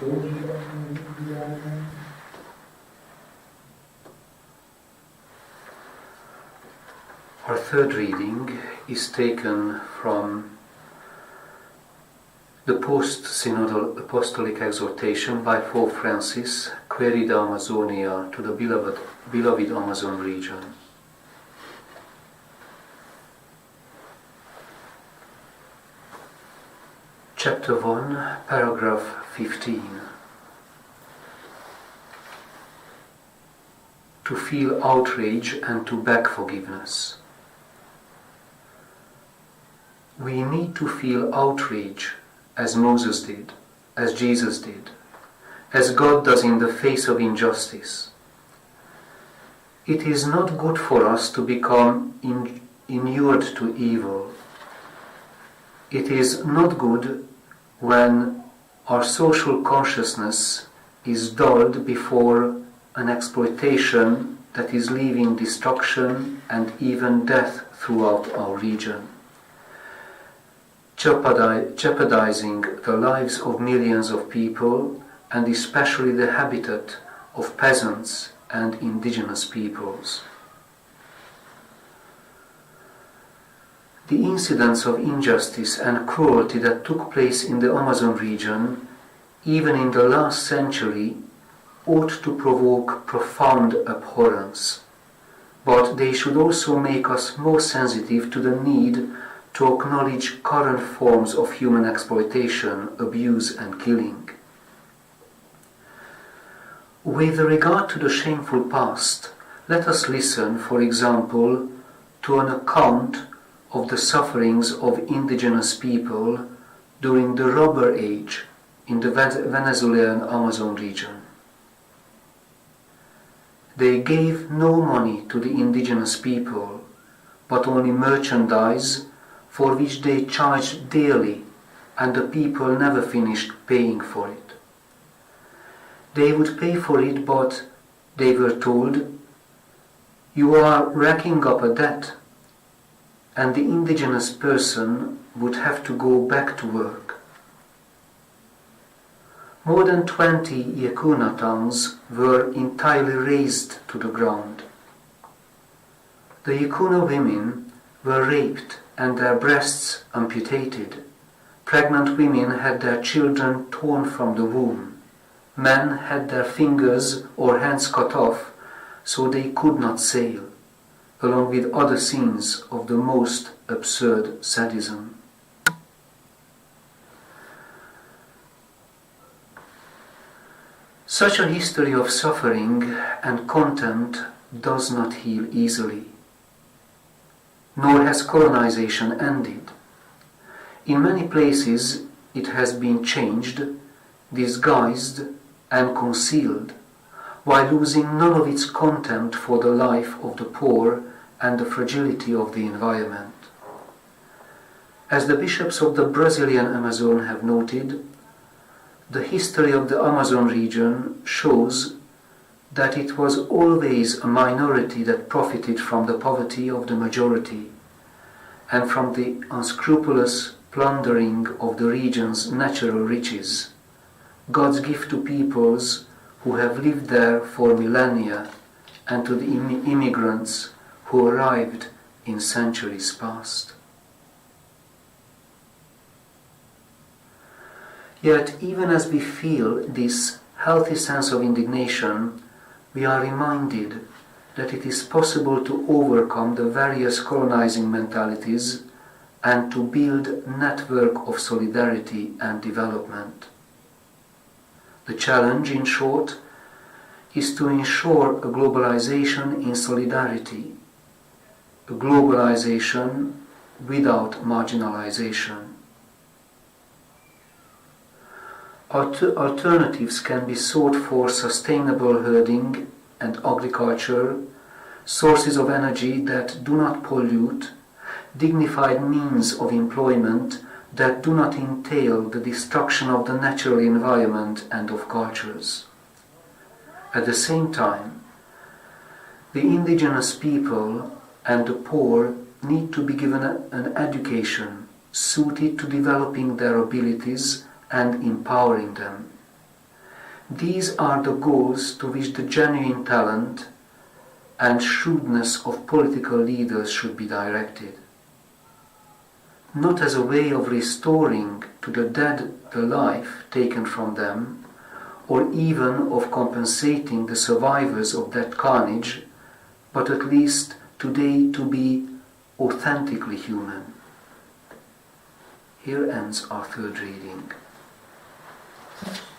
Our third reading is taken from the post-synodal apostolic exhortation by Pope Francis, Queria Amazonia, to the beloved Amazon region. Chapter 1, paragraph 15. To feel outrage and to beg forgiveness. We need to feel outrage as Moses did, as Jesus did, as God does in the face of injustice. It is not good for us to become inured to evil. It is not good when our social consciousness is dulled before an exploitation that is leaving destruction and even death throughout our region, jeopardizing the lives of millions of people and especially the habitat of peasants and indigenous peoples. The incidents of injustice and cruelty that took place in the Amazon region, even in the last century, ought to provoke profound abhorrence, but they should also make us more sensitive to the need to acknowledge current forms of human exploitation, abuse and killing. With regard to the shameful past, let us listen, for example, to an account of the sufferings of indigenous people during the robber age in the Venezuelan Amazon region. They gave no money to the indigenous people, but only merchandise for which they charged dearly, and the people never finished paying for it. They would pay for it, but they were told, "You are racking up a debt," and the indigenous person would have to go back to work. More than 20 Yekuna towns were entirely razed to the ground. The Yekuna women were raped and their breasts amputated. Pregnant women had their children torn from the womb. Men had their fingers or hands cut off so they could not sail, along with other scenes of the most absurd sadism. Such a history of suffering and contempt does not heal easily, nor has colonization ended. In many places it has been changed, disguised and concealed, while losing none of its contempt for the life of the poor and the fragility of the environment. As the bishops of the Brazilian Amazon have noted, the history of the Amazon region shows that it was always a minority that profited from the poverty of the majority and from the unscrupulous plundering of the region's natural riches, God's gift to peoples who have lived there for millennia and to the immigrants who arrived in centuries past. Yet, even as we feel this healthy sense of indignation, we are reminded that it is possible to overcome the various colonizing mentalities and to build a network of solidarity and development. The challenge, in short, is to ensure a globalization in solidarity, a globalization without marginalization. Alternatives can be sought for sustainable herding and agriculture, sources of energy that do not pollute, dignified means of employment that do not entail the destruction of the natural environment and of cultures. At the same time, the indigenous people and the poor need to be given an education suited to developing their abilities and empowering them. These are the goals to which the genuine talent and shrewdness of political leaders should be directed. Not as a way of restoring to the dead the life taken from them, or even of compensating the survivors of that carnage, but at least today to be authentically human. Here ends our third reading.